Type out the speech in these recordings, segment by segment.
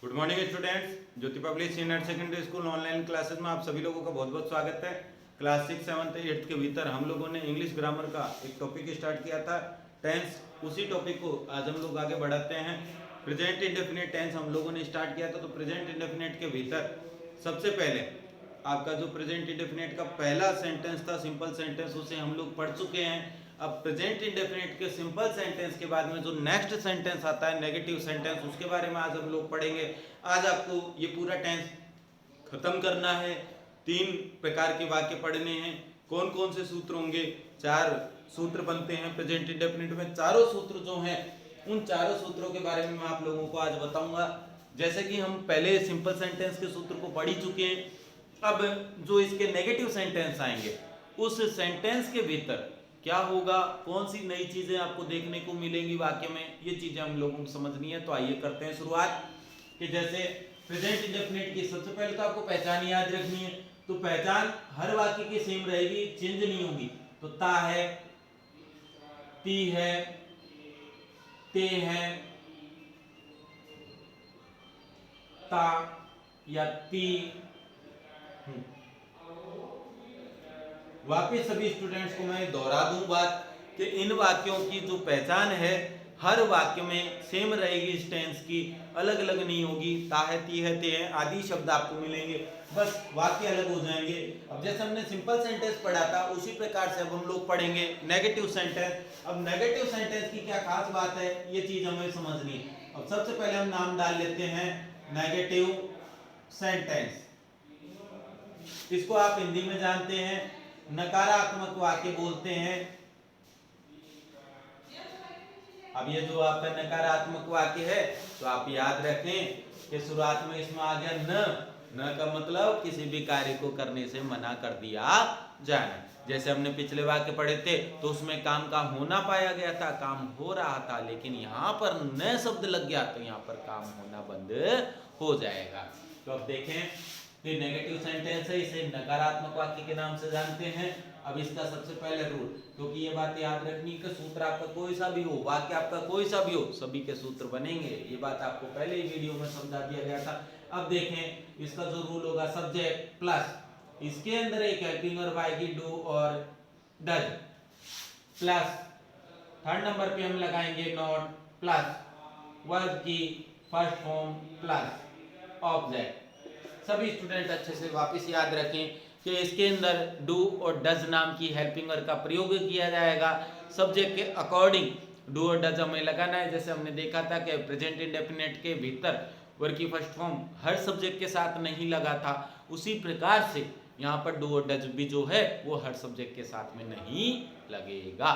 Good morning students. Jyoti public senior secondary school online classes में आप सभी लोगों का बहुत बहुत स्वागत है। क्लास 6, 7, 8 के भीतर हम लोगों ने इंग्लिश ग्रामर का एक टॉपिक स्टार्ट किया था, टेंस। उसी टॉपिक को आज हम लोग आगे बढ़ाते हैं। प्रेजेंट इंडेफिनिट टेंस हम लोगों ने स्टार्ट किया था। तो प्रेजेंट इंडेफिनिट के भीतर सबसे पहले आपका जो प्रेजेंट इंडेफिनिट का पहला सेंटेंस था, सिंपल सेंटेंस, उसे हम लोग पढ़ चुके हैं। अब प्रेजेंट इंडेफिनिट के सिंपल सेंटेंस के बाद में जो नेक्स्ट सेंटेंस आता है, नेगेटिव सेंटेंस, उसके बारे में आज हम लोग पढ़ेंगे। आज आपको ये पूरा टेंस खत्म करना है। 3 प्रकार के वाक्य पढ़ने हैं। कौन कौन से सूत्र होंगे? 4 सूत्र बनते हैं प्रेजेंट इंडेफिनिट में। चारों सूत्र जो हैं, उन चारों सूत्रों के बारे में मैं आप लोगों को आज बताऊंगा। जैसे कि हम पहले सिंपल सेंटेंस के सूत्र को पढ़ ही चुके हैं। अब जो इसके नेगेटिव सेंटेंस आएंगे, उस सेंटेंस के भीतर क्या होगा, कौन सी नई चीजें आपको देखने को मिलेंगी वाक्य में, ये चीजें हम लोगों को समझनी है। तो आइए करते हैं शुरुआत। कि जैसे प्रेजेंट इंडेफिनिट की सबसे पहले तो आपको पहचान याद रखनी है। तो पहचान हर वाक्य की सेम रहेगी, चेंज नहीं होगी। तो ता है, ती है, ते है, ता या ती। वापिस सभी स्टूडेंट्स को मैं दोहरा दूं बात कि इन वाक्यों की जो पहचान है हर वाक्य में सेम रहेगी, इस टेंस की अलग अलग नहीं होगी। ता है, ती है, ते है आदि शब्द आपको मिलेंगे, बस वाक्य अलग हो जाएंगे। अब जैसे हमने सिंपल सेंटेंस पढ़ा था, उसी प्रकार से अब हम लोग पढ़ेंगे नेगेटिव सेंटेंस। अब नेगेटिव सेंटेंस की क्या खास बात है, ये चीज हमें समझनी है। अब सबसे पहले हम नाम डाल लेते हैं नेगेटिव सेंटेंस। इसको आप हिंदी में जानते हैं नकारात्मक वाक्य बोलते हैं। अब ये जो आपका नकारात्मक वाक्य है, तो आप याद रखें कि शुरुआत में इसमें आ गया न का मतलब किसी भी कार्य को करने से मना कर दिया जाना। जैसे हमने पिछले वाक्य पढ़े थे, तो उसमें काम का होना पाया गया था, काम हो रहा था, लेकिन यहाँ पर न शब्द लग गया तो यहाँ पर काम होना बंद हो जाएगा। तो अब देखें, ये नेगेटिव सेंटेंस है, इसे नकारात्मक वाक्य के नाम से जानते हैं। अब इसका सबसे पहले रूल, क्योंकि ये बात याद रखनी कि सूत्र आपका कोई सा भी हो, वाक्य आपका कोई सा भी हो, सभी के सूत्र बनेंगे। ये बात आपको पहले ही वीडियो में समझा दिया गया था। अब देखें, इसका जो रूल होगा, सब्जेक्ट प्लस इसके अंदर एक हेल्पिंग वर्ब आएगी, डू और डज, प्लस थर्ड नंबर पे हम लगाएंगे नॉट, प्लस वर्ब की फर्स्ट फॉर्म, प्लस ऑब्जेक्ट। सभी स्टूडेंट अच्छे से वापस याद रखें कि इसके अंदर डू और डज नाम की हेल्पिंग वर्ब का प्रयोग किया जाएगा। सब्जेक्ट के अकॉर्डिंग डू और डज हमें लगाना है। जैसे हमने देखा था कि प्रेजेंट इंडेफिनिट के भीतर वर्ब की फर्स्ट फॉर्म हर सब्जेक्ट के साथ नहीं लगा था, उसी प्रकार से यहाँ पर डू और डज भी जो है वो हर सब्जेक्ट के साथ में नहीं लगेगा।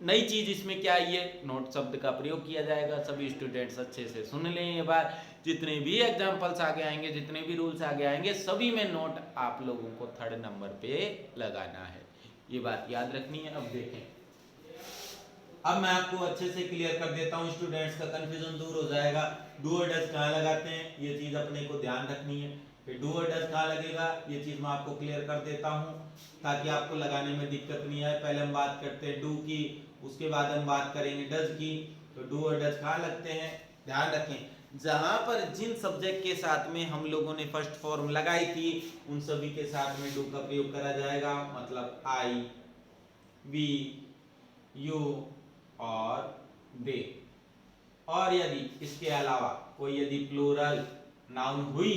नई चीज इसमें क्या है, ये नोट शब्द का प्रयोग किया जाएगा। सभी स्टूडेंट्स अच्छे से सुन लें ये बात। जितने भी एग्जांपल्स आगे आएंगे, जितने भी रूल्स आगे आएंगे, सभी में नोट आप लोगों को थर्ड नंबर पे लगाना है, ये बात याद रखनी है। अब देखें, अब मैं आपको अच्छे से क्लियर कर देता हूँ, स्टूडेंट्स का कंफ्यूजन दूर हो जाएगा। डू और डज कहाँ लगाते हैं, ये चीज अपने को ध्यान रखनी है। फिर डू और डज कहाँ लगेगा, ये चीज मैं आपको क्लियर कर देता हूँ ताकि आपको लगाने में दिक्कत नहीं आए। पहले हम बात करते हैं डू की, उसके बाद हम बात करेंगे डज की। तो डू और डज कहाँ लगते हैं, ध्यान रखें, जहां पर जिन सब्जेक्ट के साथ में हम लोगों ने फर्स्ट फॉर्म लगाई थी, उन सभी के साथ में डू का प्रयोग करा जाएगा। मतलब आई, वी, यू और दे। और यदि इसके अलावा कोई यदि प्लूरल नाउन हुई,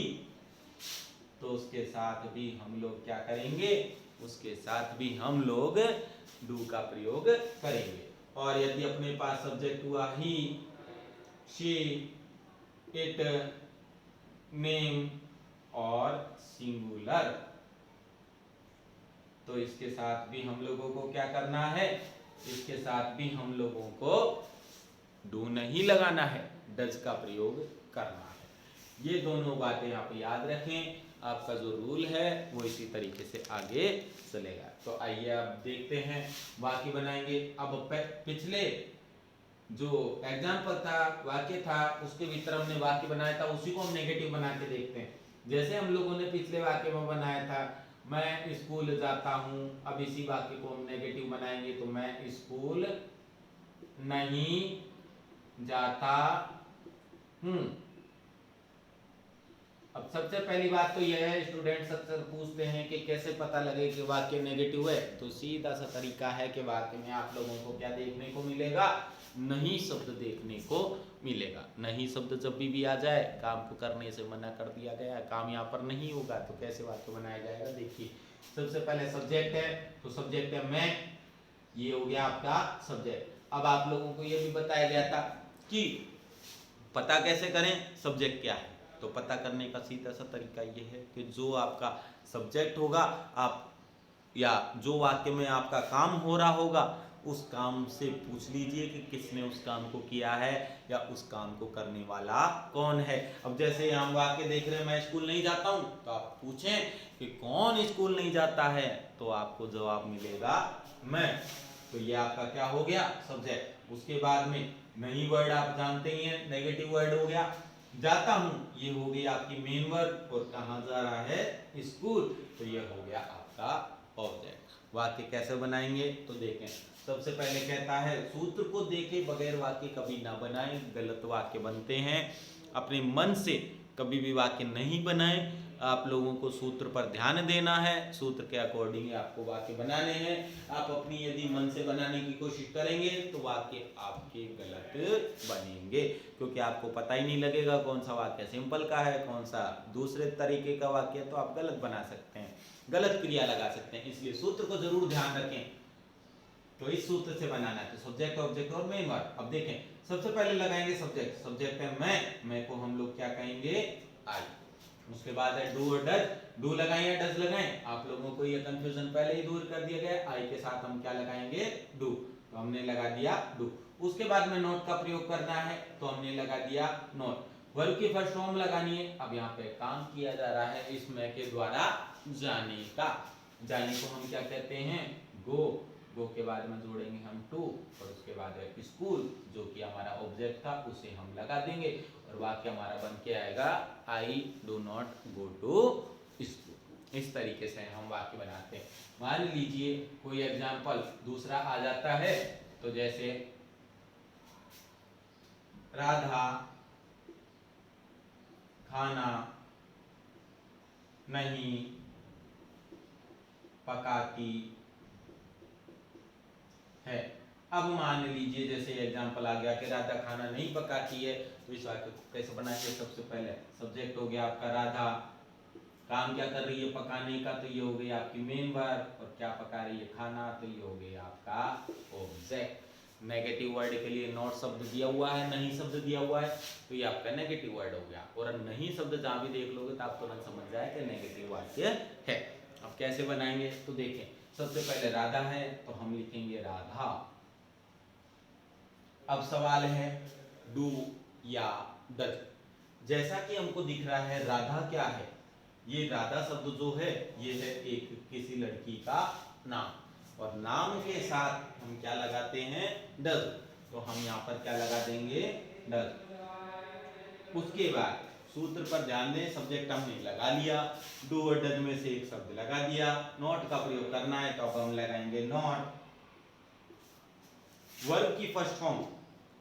तो उसके साथ भी हम लोग क्या करेंगे, उसके साथ भी हम लोग डू का प्रयोग करेंगे। और यदि अपने पास सब्जेक्ट हुआ ही, शी, इट, नेम और सिंगुलर, तो इसके साथ भी हम लोगों को क्या करना है, इसके साथ भी हम लोगों को डू नहीं लगाना है, डज का प्रयोग करना है। ये दोनों बातें आप याद रखें। आपका जो रूल है वो इसी तरीके से आगे चलेगा। तो आइए आप देखते हैं, वाक्य बनाएंगे। अब पिछले जो एग्जाम्पल था, वाक्य था, उसके भीतर हमने वाक्य बनाया था, उसी को हम नेगेटिव बना के देखते हैं। जैसे हम लोगों ने पिछले वाक्य में बनाया था, मैं स्कूल जाता हूं। अब इसी वाक्य को हम नेगेटिव बनाएंगे, तो मैं स्कूल नहीं जाता हूं। सबसे पहली बात तो यह है, स्टूडेंट्स अक्सर पूछते हैं कि कैसे पता लगे कि वाक्य नेगेटिव है। तो सीधा सा तरीका है कि वाक्य में आप लोगों को क्या देखने को मिलेगा, नहीं शब्द देखने को मिलेगा। नहीं शब्द जब भी आ जाए, काम को करने से मना कर दिया गया है, काम यहाँ पर नहीं होगा, तो कैसे वाक्य बनाया जाएगा। देखिए सबसे पहले सब्जेक्ट है, तो सब्जेक्ट है मैं, ये हो गया आपका सब्जेक्ट। अब आप लोगों को ये भी बताया गया था कि पता कैसे करें सब्जेक्ट क्या है। तो पता करने का सीधा सा तरीका ये है कि जो आपका सब्जेक्ट होगा, आप या जो वाक्य में आपका काम हो रहा होगा, उस काम से पूछ लीजिए कि किसने उस काम को किया है या उस काम को करने वाला कौन है। अब जैसे हम वाक्य देख रहे हैं, मैं स्कूल नहीं जाता हूं, तो आप पूछें कि कौन स्कूल नहीं जाता है, तो आपको जवाब मिलेगा मैं। तो ये आपका क्या हो गया, सब्जेक्ट। उसके बाद में नहीं वर्ड आप जानते ही हैं, नेगेटिव वर्ड हो गया। जाता हूं, ये हो गई आपकी मेन वर्ड, और कहां जा रहा है, स्कूल, तो ये हो गया आपका ऑब्जेक्ट। वाक्य कैसे बनाएंगे तो देखें। सबसे पहले कहता है सूत्र को देखे बगैर वाक्य कभी ना बनाएं, गलत वाक्य बनते हैं। अपने मन से कभी भी वाक्य नहीं बनाएं। आप लोगों को सूत्र पर ध्यान देना है, सूत्र के अकॉर्डिंग आपको वाक्य बनाने हैं। आप अपनी यदि मन से बनाने की कोशिश करेंगे तो वाक्य आपके गलत बनेंगे, क्योंकि आपको पता ही नहीं लगेगा कौन सा वाक्य सिंपल का है, कौन सा दूसरे तरीके का वाक्य है, तो आप गलत बना सकते हैं, गलत क्रिया लगा सकते हैं। इसलिए सूत्र को जरूर ध्यान रखें। तो इस सूत्र से बनाना है, तो सब्जेक्ट, ऑब्जेक्ट और मेन वर्ब। अब देखें, सबसे पहले लगाएंगे सब्जेक्ट। सब्जेक्ट है मैं को हम लोग क्या कहेंगे, आई। उसके बाद है डू और डज। डू लगाएं या डज लगाएं, आप लोगों को ये कंफ्यूजन पहले ही दूर कर दिया गया। आई के साथ हम क्या लगाएंगे, डू, तो हमने लगा दिया डू। उसके बाद में नोट का प्रयोग करना है, तो हमने लगा दिया नोट। वर्ब की फर्स्ट फॉर्म लगानी है। अब यहाँ पे काम किया जा रहा है इस मैं के द्वारा जाने का। जाने को हम क्या कहते हैं, गो। गो के बाद में जोड़ेंगे हम टू, और उसके बाद है स्कूल, जो कि हमारा ऑब्जेक्ट था, उसे हम लगा देंगे, और वाक्य हमारा बन के आएगा I do not go to school. इस तरीके से हम वाक्य बनाते हैं। मान लीजिए कोई एग्जाम्पल दूसरा आ जाता है, तो जैसे राधा खाना नहीं पकाती है। अब मान लीजिए जैसे एग्जांपल आ गया कि राधा खाना नहीं पकाती है, तो इस वाक्य को कैसे बनाएंगे। सबसे पहले सब्जेक्ट हो गया आपका राधा, काम क्या कर रही है, पकाने का, तो ये हो गई आपकी मेन वर्ब, और क्या पका रही है, खाना, तो ये हो गई आपका ऑब्जेक्ट। नेगेटिव वर्ड के लिए नॉट शब्द दिया हुआ है, नहीं शब्द दिया हुआ है, तो ये आपका नेगेटिव वर्ड हो गया। और नहीं शब्द जहां भी देख लोगे तो आप तुरंत समझ जाए कि नेगेटिव वाक्य है। अब कैसे बनाएंगे तो देखें, सबसे पहले राधा है, तो हम लिखेंगे राधा। अब सवाल है डू या डज। जैसा कि हमको दिख रहा है राधा क्या है, ये राधा शब्द जो है ये है एक किसी लड़की का नाम, और नाम के साथ हम क्या लगाते हैं, डज। तो हम यहाँ पर क्या लगा देंगे, डज। उसके बाद सूत्र पर ध्यान दें, सब्जेक्ट हमने लगा लिया, डू और डज में से एक शब्द लगा दिया। नॉट का प्रयोग करना है, तो अब हम लगाएंगे नॉट। वर्ब की फर्स्ट फॉर्म,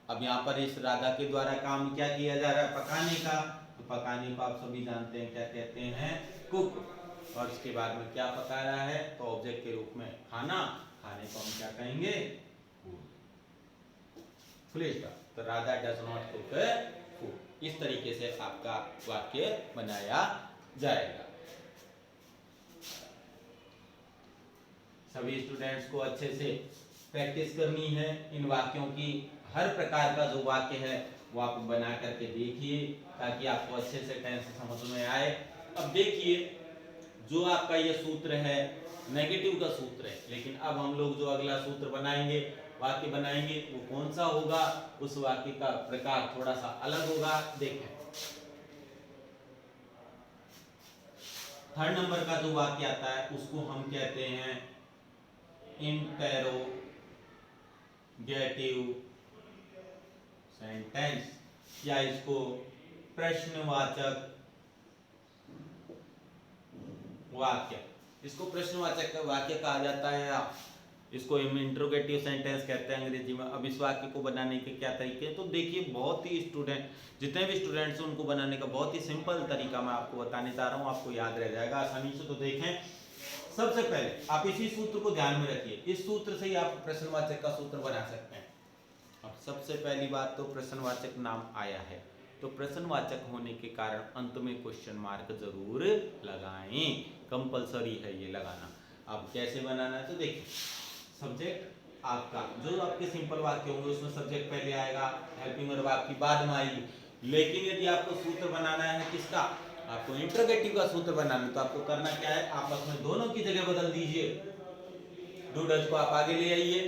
अब यहाँ पर इस राधा के द्वारा काम क्या किया जा रहा है, पकाने का, तो पकाने को आप सभी जानते हैं क्या कहते हैं, कुक। और इसके बाद में क्या पका रहा है, तो ऑब्जेक्ट के रूप में खाना, खाने को हम क्या कहेंगे, फुल। तो Radha does not cook food. इस तरीके से आपका वाक्य बनाया जाएगा। सभी स्टूडेंट्स को अच्छे से प्रैक्टिस करनी है इन वाक्यों की। हर प्रकार का जो वाक्य है वो आप बना करके देखिए, ताकि आपको अच्छे से टेंस समझ में आए। अब देखिए, जो आपका ये सूत्र है नेगेटिव का सूत्र है, लेकिन अब हम लोग जो अगला सूत्र बनाएंगे, वाक्य बनाएंगे, वो कौन सा होगा, उस वाक्य का प्रकार थोड़ा सा अलग होगा। देखें, थर्ड नंबर का जो वाक्य आता है उसको हम कहते हैं इंटेरोगेटिव सेंटेंस, या इसको प्रश्नवाचक वाक्य, इसको प्रश्नवाचक वाक्य कहा जाता है। इसको हम इंट्रोगेटिव सेंटेंस कहते हैं अंग्रेजी में। अब इस वाक्य को बनाने के क्या तरीके हैं, तो देखिए बहुत ही जितने भी स्टूडेंट्स हैं उनको बनाने का बहुत ही सिंपल तरीका मैं आपको बताने जा रहा हूँ, आपको याद रह जाएगा आसानी से। तो देखें, सबसे पहले आप इसी सूत्र को ध्यान में रखिए, इस सूत्र से ही आप प्रश्नवाचक का सूत्र बना सकते हैं। अब सबसे पहली बात तो प्रश्नवाचक नाम आया है, तो प्रश्नवाचक होने के कारण अंत में क्वेश्चन मार्क जरूर लगाएं, कंपलसरी है ये लगाना। अब कैसे बनाना है, तो देखिए सब्जेक्ट आपका जो आपके सिंपल वाक्य होंगे उसमें सब्जेक्ट पहले आएगा, हेल्पिंग वर्ब आपकी बाद में आएगी। लेकिन यदि आपको सूत्र बनाना है किसका, आपको इंट्रोगेटिव का सूत्र बनाना है, तो आपको करना क्या है, आपस में दोनों की जगह बदल दीजिए। डू डज को आप आगे ले आइए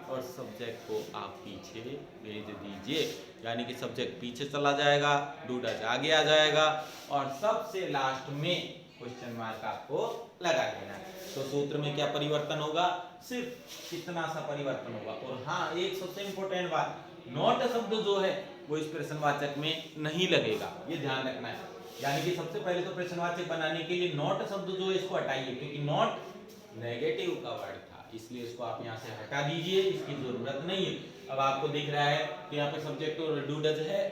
और सब्जेक्ट को आप पीछे भेज दीजिए, यानी कि सब्जेक्ट पीछे चला जाएगा, डू डज आगे आ जाएगा और सबसे लास्ट में क्वेश्चन मार्क आपको लगा देना है। तो सूत्र में क्या परिवर्तन होगा, सिर्फ इतना सा परिवर्तन होगा। और हाँ, एक सबसे इंपॉर्टेंट बात, नॉट शब्द जो है वो इस प्रश्नवाचक में नहीं लगेगा, ये ध्यान रखना है। यानी कि सबसे पहले तो प्रश्नवाचक बनाने के लिए नॉट शब्द जो है इसको हटाइए, क्योंकि नॉट नेगेटिव का वर्ड था, इसलिए इसको आप यहाँ से हटा दीजिए, इसकी जरूरत नहीं है। अब आपको दिख रहा है कि यहाँ पे सब्जेक्ट और डू डज है,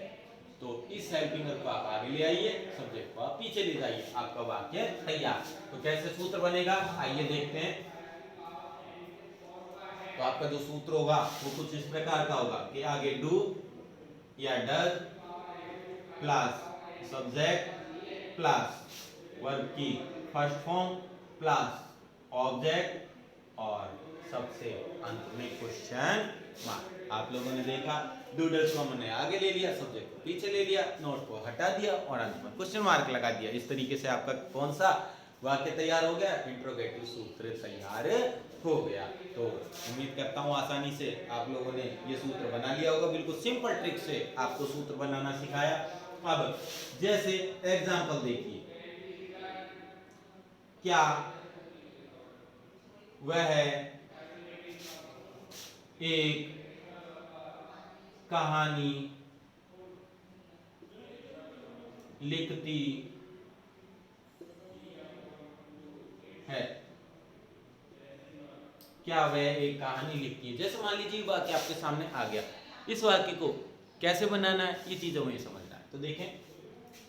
तो इस हेल्पिंग वर्ब को आप आगे ले आइए, सब्जेक्ट को आप पीछे ले जाइए, आपका वाक्य तैयार। तो कैसे सूत्र बनेगा, आइए देखते हैं। तो आपका जो सूत्र होगा वो कुछ इस प्रकार का होगा कि आगे डू या does plus subject plus verb की फर्स्ट फॉर्म प्लस ऑब्जेक्ट और सबसे अंत में क्वेश्चन मार्क। आप लोगों ने देखा, डू डज को हमने आगे ले लिया, सब्जेक्ट को पीछे ले लिया, नोट को हटा दिया और अंत में क्वेश्चन मार्क लगा दिया। इस तरीके से आपका कौन सा वाक्य तैयार हो गया, इंट्रोगेटिव सूत्र तैयार हो गया। तो उम्मीद करता हूँ आसानी से आप लोगों ने ये सूत्र बना लिया होगा, बिल्कुल सिंपल ट्रिक से आपको सूत्र बनाना सिखाया। अब जैसे एग्जांपल देखिए, क्या वह एक कहानी लिखती है, क्या वह एक कहानी लिखती है। जैसे मान लीजिए वाक्य आपके सामने आ गया, इस वाक्य को कैसे बनाना है ये चीज हमें समझना है। तो देखें,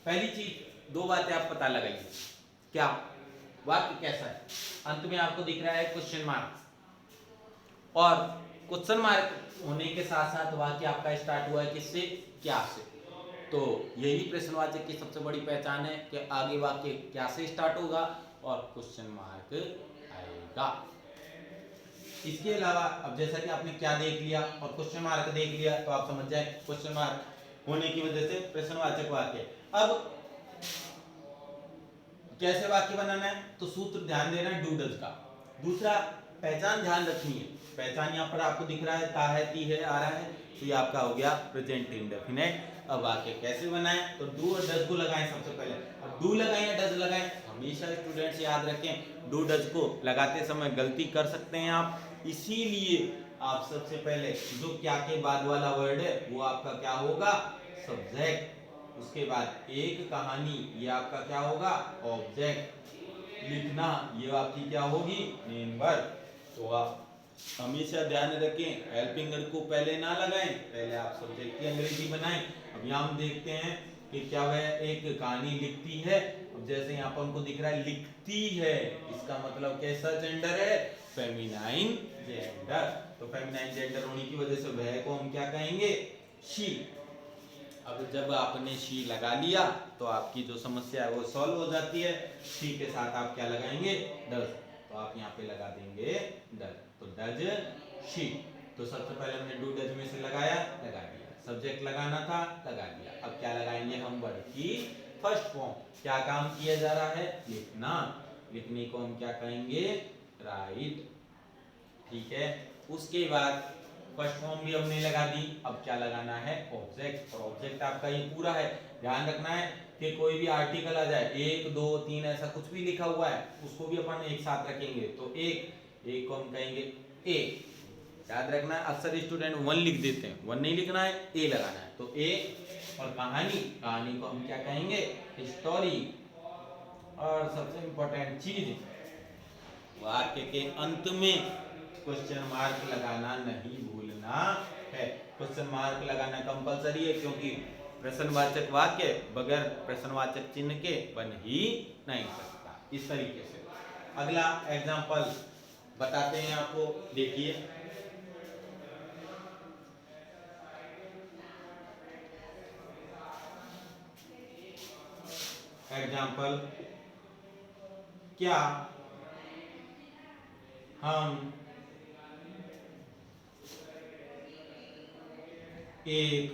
पहली चीज दो बातें आप पता लगाइए, क्या वाक्य कैसा है, अंत में आपको दिख रहा है क्वेश्चन मार्क, और क्वेश्चन मार्क होने के साथ साथ वाक्य आपका स्टार्ट हुआ है किससे, क्या से। तो यही प्रश्नवाचक की सबसे बड़ी पहचान है कि आगे वाक्य क्या से स्टार्ट होगा और क्वेश्चन मार्क आएगा। इसके अलावा अब जैसा कि आपने क्या देख लिया और क्वेश्चन मार्क देख लिया, तो आप समझ जाए क्वेश्चन मार्क होने की वजह से प्रश्नवाचक वाक्य। अब कैसे वाक्य बनाना है, तो सूत्र ध्यान देना है डू डज का। दूसरा, पहचान ध्यान रखनी है, पहचान यहाँ पर आपको दिख रहा है, ता है, ती है, आ रहा है, तो ये आपका हो गया प्रेजेंट इंडेफिनिट। अब वाक्य कैसे बनाएं, तो डू और डज को लगाएं सबसे पहले। अब डू लगाएं या डज लगाएं, हमेशा स्टूडेंट्स याद रखें डू डज को लगाते समय गलती कर सकते हैं आप, इसीलिए आप सबसे पहले जो क्या के बाद वाला वर्ड है वो आपका क्या होगा, सब्जेक्ट, उसके बाद एक कहानी ये आपका क्या होगा, ऑब्जेक्ट, लिखना ये आपकी क्या होगी, मेन वर्ब। तो आप हमेशा ध्यान रखें हेल्पिंग वर्ब को पहले ना लगाएं, पहले आप सब्जेक्ट की अंग्रेजी बनाएं। अब यहाँ हम देखते हैं कि क्या वह एक कहानी लिखती है। अब जैसे यहाँ पर हमको दिख रहा है लिखती है, इसका मतलब कैसा जेंडर है, फेमिनाइन जेंडर। तो फेमिनाइन जेंडर होने की वजह से वह को हम क्या कहेंगे, शी। अब जब आपने शी लगा लिया तो आपकी जो समस्या है वो सॉल्व हो जाती है। शी के साथ आप क्या लगाएंगे, डज, तो आप यहाँ पे लगा देंगे डज, तो डज शी। तो सबसे पहले हमने डू डज में से लगाया, लगा दिया, सब्जेक्ट लगाना था, लगा दिया। अब क्या लगाएंगे हम, वर्ब की फर्स्ट फॉर्म। क्या काम किया जा रहा है, लिखना, लिखने को हम क्या कहेंगे, राइट, ठीक है। उसके बाद फर्स्ट फॉर्म भी हमने लगा दी, अब क्या लगाना है, ऑब्जेक्ट, और ऑब्जेक्ट आपका ये पूरा है। ध्यान रखना है कि कोई भी आर्टिकल आ जाए, 1 2 3 ऐसा कुछ भी लिखा हुआ है उसको भी अपन एक साथ रखेंगे, तो एक को हम कहेंगे ए। याद रखना है, अक्सर स्टूडेंट 1 लिख देते हैं, 1 नहीं लिखना है, ए लगाना है, तो ए। और कहानी, कहानी को हम क्या कहेंगे, स्टोरी। और सबसे इंपॉर्टेंट चीज, वाक्य के अंत में क्वेश्चन मार्क लगाना नहीं भूलना है। क्वेश्चन मार्क लगाना कंपलसरी है, क्योंकि प्रश्नवाचक वाक्य बगैर प्रश्नवाचक चिन्ह के बन ही नहीं सकता। इस तरीके से अगला एग्जाम्पल बताते हैं आपको, देखिए। एग्जाम्पल, क्या हम एक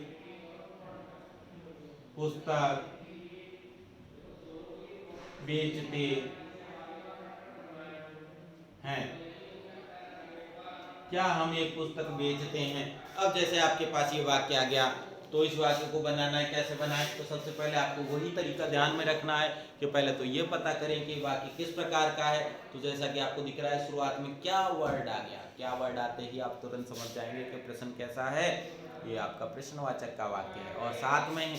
पुस्तक बेचते हैं? क्या हम एक पुस्तक बेचते हैं? अब जैसे आपके पास ये वाक्य आ गया, तो इस वाक्य को बनाना है, कैसे बनाए? तो सबसे पहले आपको वही तरीका ध्यान में रखना है कि पहले तो ये पता करें कि वाक्य किस प्रकार का है। तो जैसा कि आपको दिख रहा है, शुरुआत में क्या वर्ड आ गया, क्या वर्ड आते ही आप तुरंत समझ जाएंगे कि प्रश्न कैसा है। ये आपका प्रश्नवाचक का वाक्य है, और साथ में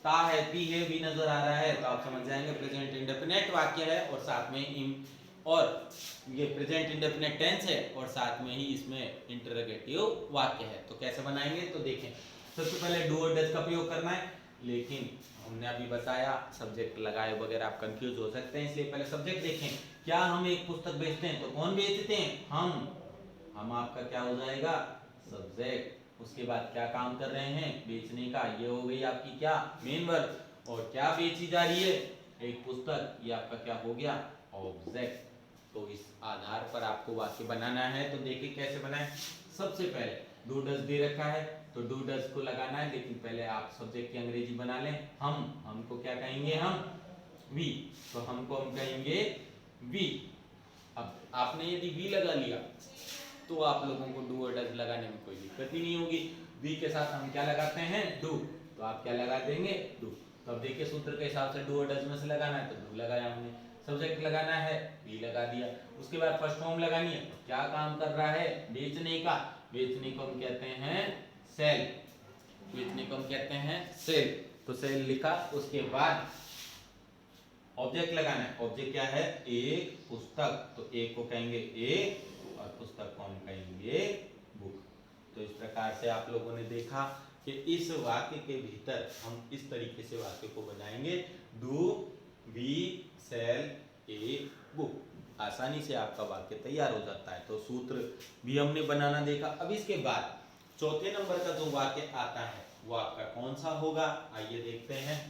ता है, पी है, भी नजर आ रहा है, तो आप समझ जाएंगे प्रेजेंट इंडेफिनिट वाक्य है, और साथ में और ये प्रेजेंट इंडेफिनिट टेंस है, और साथ में ही इसमें इंटरोगेटिव वाक्य है। तो कैसे बनाएंगे? तो देखें, सबसे पहले डू और डज का प्रयोग करना है, लेकिन हमने अभी बताया सब्जेक्ट लगाए वगैरह आप कंफ्यूज हो सकते हैं, इसलिए पहले सब्जेक्ट देखें। क्या हम एक पुस्तक बेचते हैं? तो कौन बेचते हैं? हम आपका क्या हो जाएगा? सब्जेक्ट। उसके बाद क्या काम कर रहे हैं? बेचने का। ये हो गई आपकी क्या? Main verb. और क्या बेची जा रही है? एक पुस्तक। ये आपका क्या हो गया? ऑब्जेक्ट। तो इस आधार पर आपको वाक्य बनाना है। तो देखिए कैसे बनाएं। सबसे पहले डू डज दे रखा है, तो डू डज को लगाना है, लेकिन पहले आप सब्जेक्ट की अंग्रेजी बना लें। हमको क्या कहेंगे? हम वी। तो हमको हम कहेंगे वी। अब आपने यदि वी लगा लिया तो आप लोगों को डू और डज लगाने में कोई दिक्कत ही नहीं होगी। वी के साथ हम क्या लगाते हैं? डू। तो आप क्या लगा देंगे? डू। तो अब देखिए सूत्र के हिसाब से डू और डज में से लगाना है, तो डू लगाया हमने। सब्जेक्ट लगाना है, वी लगा दिया। उसके बाद फर्स्ट फॉर्म लगानी है। क्या काम कर रहा है? बेचने का। बेचने को हम कहते हैं सेल। बेचने को हम कहते हैं सेल। तो सेल लिखा। उसके बाद ऑब्जेक्ट लगाना है। ऑब्जेक्ट क्या है? एक पुस्तक। तो एक को कहेंगे ए, और पुस्तक को हम कहेंगे बुक। तो इस प्रकार से आप लोगों ने देखा कि इस वाक्य के भीतर हम इस तरीके से वाक्य को बनाएंगे, do we sell a book. आसानी से आपका वाक्य तैयार हो जाता है। तो सूत्र भी हमने बनाना देखा। अब इसके बाद चौथे नंबर का जो वाक्य आता है वो आपका कौन सा होगा? आइए देखते हैं।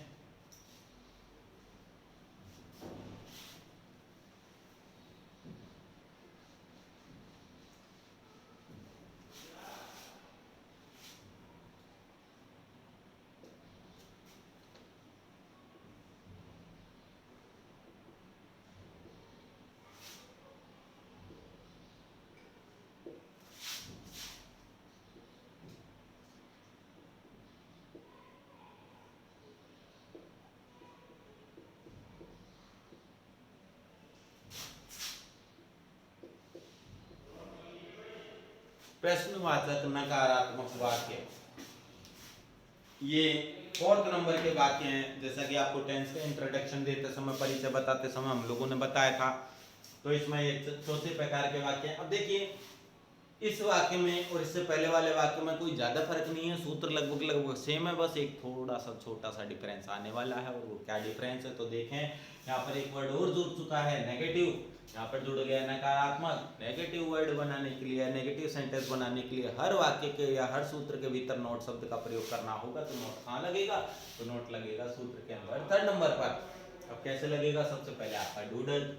प्रश्नवाचक नकारात्मक वाक्य, ये फोर्थ नंबर के वाक्य हैं। जैसा कि आपको टेंस का इंट्रोडक्शन देते समय, परिचय बताते समय हम लोगों ने बताया था। तो इसमें ये चौथे प्रकार के वाक्य हैं। अब देखिए इस वाक्य में और इससे पहले वाले वाक्य में कोई ज्यादा फर्क नहीं है, सूत्र लगभग सेम है, बस एक थोड़ा सा छोटा सा डिफरेंस आने वाला है। और वो क्या डिफरेंस है? तो देखें, यहाँ पर एक वर्ड और जुड़ चुका है, नेगेटिव। यहाँ पर जुड़ गया नकारात्मक। नेगेटिव वर्ड बनाने के लिए, नेगेटिव सेंटेंस बनाने के लिए हर वाक्य के या हर सूत्र के भीतर नोट शब्द का प्रयोग करना होगा। तो नोट कहाँ लगेगा? तो नोट लगेगा सूत्र के अंदर थर्ड नंबर पर। अब कैसे लगेगा? सबसे पहले आपका डू डज,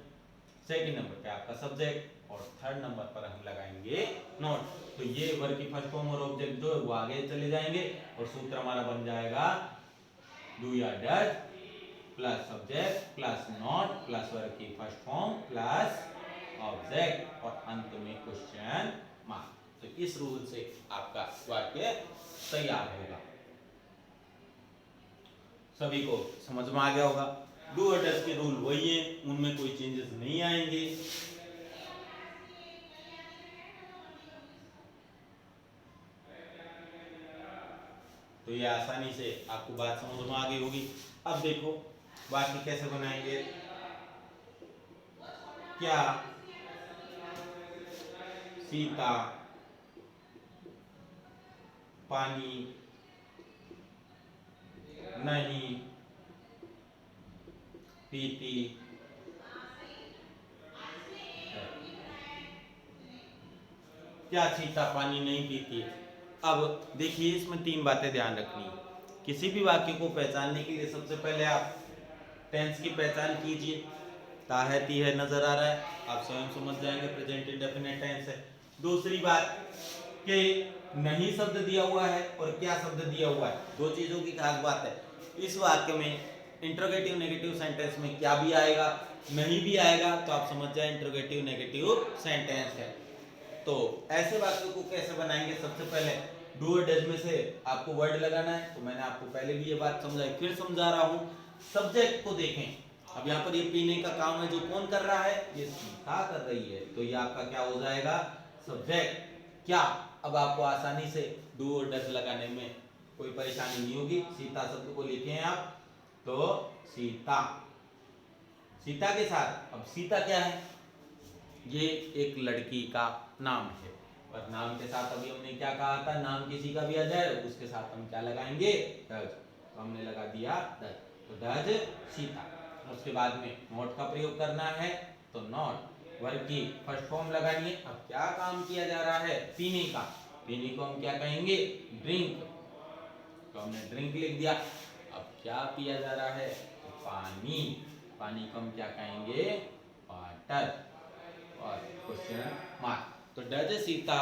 सेकंड नंबर पे आपका सब्जेक्ट, और थर्ड नंबर पर हम लगाएंगे नोट। तो ये वर्ब की फर्स्ट फॉर्म और ऑब्जेक्ट जो है वो आगे चले जाएंगे, और सूत्र हमारा बन जाएगा डू या does plus subject plus note plus verb की फर्स्ट फॉर्म प्लस ऑब्जेक्ट, और अंत में क्वेश्चन मार्क। तो इस रूल से आपका वाक्य तैयार होगा। सभी को समझ में आ गया होगा। डू और डज के रूल वही है, उनमें कोई चेंजेस नहीं आएंगे। तो ये आसानी से आपको बात समझ में आ गई होगी। अब देखो वाक्य कैसे बनाएंगे। क्या सीता पानी नहीं पीती क्या सीता पानी नहीं पीती है। अब देखिए इसमें तीन बातें ध्यान रखनी है। किसी भी वाक्य को पहचानने के लिए सबसे पहले आप टेंस की पहचान कीजिए। ता है ती है नजर आ रहा है, आप स्वयं समझ जाएंगे प्रेजेंट इंडेफिनिट टेंस है। दूसरी बात कि नहीं शब्द दिया हुआ है और क्या शब्द दिया हुआ है, दो चीजों की खास बात है। इस वाक्य में इंट्रोगेटिव नेगेटिव सेंटेंस में क्या भी आएगा, नहीं भी आएगा तो आप समझ जाए इंट्रोगेटिव नेगेटिव सेंटेंस है। तो ऐसे वाक्यों को कैसे बनाएंगे, सबसे पहले डू और डज में से आपको वर्ड लगाना है। तो मैंने आपको पहले भी ये बात समझाई, फिर समझा रहा हूं। सब्जेक्ट को देखें। अब यहाँ पर ये पीने का काम है जो कौन कर रहा है, ये सीता कर रही है, तो ये आपका क्या हो जाएगा, सब्जेक्ट। क्या अब आपको आसानी से डू और डज लगाने में कोई परेशानी नहीं होगी। सीता शब्द को लिखे हैं आप, तो सीता, सीता के साथ अब सीता क्या है, ये एक लड़की का नाम है। और नाम के साथ अभी हमने क्या कहा था, नाम किसी का भी आ जाए उसके साथ हम क्या लगाएंगे, डज। तो हमने लगा दिया डज, तो डज सीता। उसके बाद में नॉट का प्रयोग करना है, तो नॉट वर्ब की फर्स्ट फॉर्म लगानी है। अब क्या काम किया जा रहा है, पीने का, पीने को हम क्या कहेंगे, ड्रिंक। तो हमने ड्रिंक लिख दिया। अब क्या पिया जा रहा है, तो पानी, पानी को हम क्या कहेंगे, वाटर। और क्वेश्चन मार्क। तो does Sita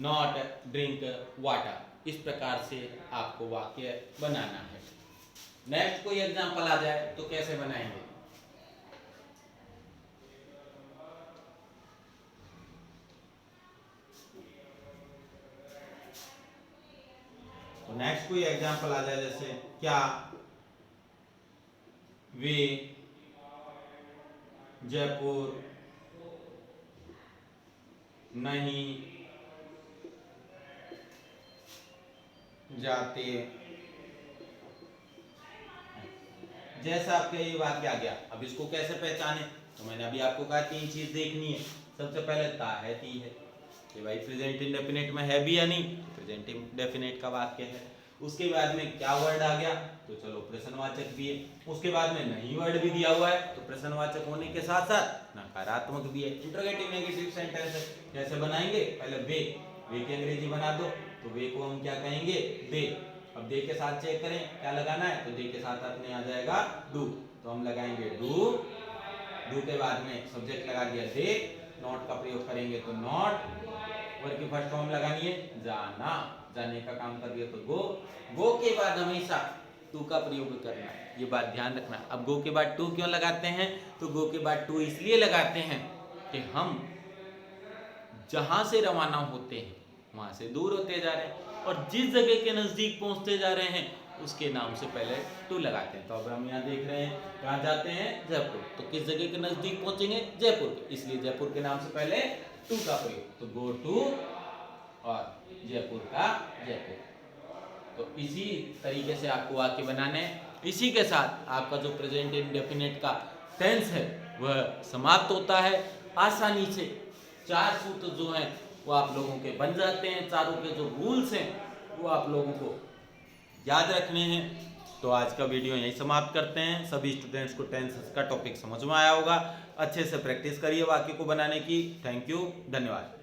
not drink water, इस प्रकार से आपको वाक्य बनाना है। नेक्स्ट कोई एग्जांपल आ जाए तो कैसे बनाएंगे, तो नेक्स्ट कोई एग्जांपल आ जाए जैसे क्या वे जयपुर नहीं जाते, जैसा आपके ये वाक्य आ गया। अब इसको कैसे पहचाने, तो मैंने अभी आपको कहा तीन चीज देखनी है। सबसे पहले ता है ती है, ये भाई प्रेजेंट इंडेफिनिट में है भी या नहीं, प्रेजेंट इंडेफिनिट का वाक्य है। उसके बाद में क्या वर्ड आ गया, तो चलो प्रश्नवाचक भी है। उसके बाद में नहीं वर्ड भी दिया हुआ है, तो प्रश्नवाचक होने के साथ साथ नकारात्मक भी है, इंट्रोगेटिव नेगेटिव सेंटेंस है। कैसे बनाएंगे, पहले वे की अंग्रेजी बना दो, तो वे को हम क्या कहेंगे, दे। अब दे के साथ चेक करें क्या लगाना है, तो दे के साथ अपने आ जाएगा डू, तो हम लगाएंगे डू। डू के बाद में सब्जेक्ट लगा दिया दे, नॉट का प्रयोग करेंगे तो नॉट, वर्ब की फर्स्ट फॉर्म लगानी है जाना, जाने का काम कर दिया तो गो। गो के बाद हमेशा टू का प्रयोग करना है, ये बात ध्यान रखना। अब गो के बाद टू क्यों लगाते हैं, तो गो के बाद टू इसलिए लगाते हैं कि हम जहां से रवाना होते हैं वहां से दूर होते जा रहे हैं, और जिस जगह के नजदीक पहुंचते जा रहे हैं उसके नाम से पहले टू लगाते हैं। तो अब हम यहाँ देख रहे हैं कहाँ जाते हैं, जयपुर, तो किस जगह के नजदीक पहुंचेंगे, जयपुर के, इसलिए जयपुर के नाम से पहले टू का प्रयोग, तो गो टू और जयपुर का जयपुर। तो इसी तरीके से आपको वाक्य बनाने हैं। इसी के साथ आपका जो प्रेजेंट इंडेफिनिट का टेंस है वह समाप्त होता है। आसानी से चार सूत्र जो हैं वो आप लोगों के बन जाते हैं, चारों के जो रूल्स हैं वो आप लोगों को याद रखने हैं। तो आज का वीडियो यहीं समाप्त करते हैं। सभी स्टूडेंट्स को टेंस का टॉपिक समझ में आया होगा। अच्छे से प्रैक्टिस करिए वाक्य को बनाने की। थैंक यू, धन्यवाद।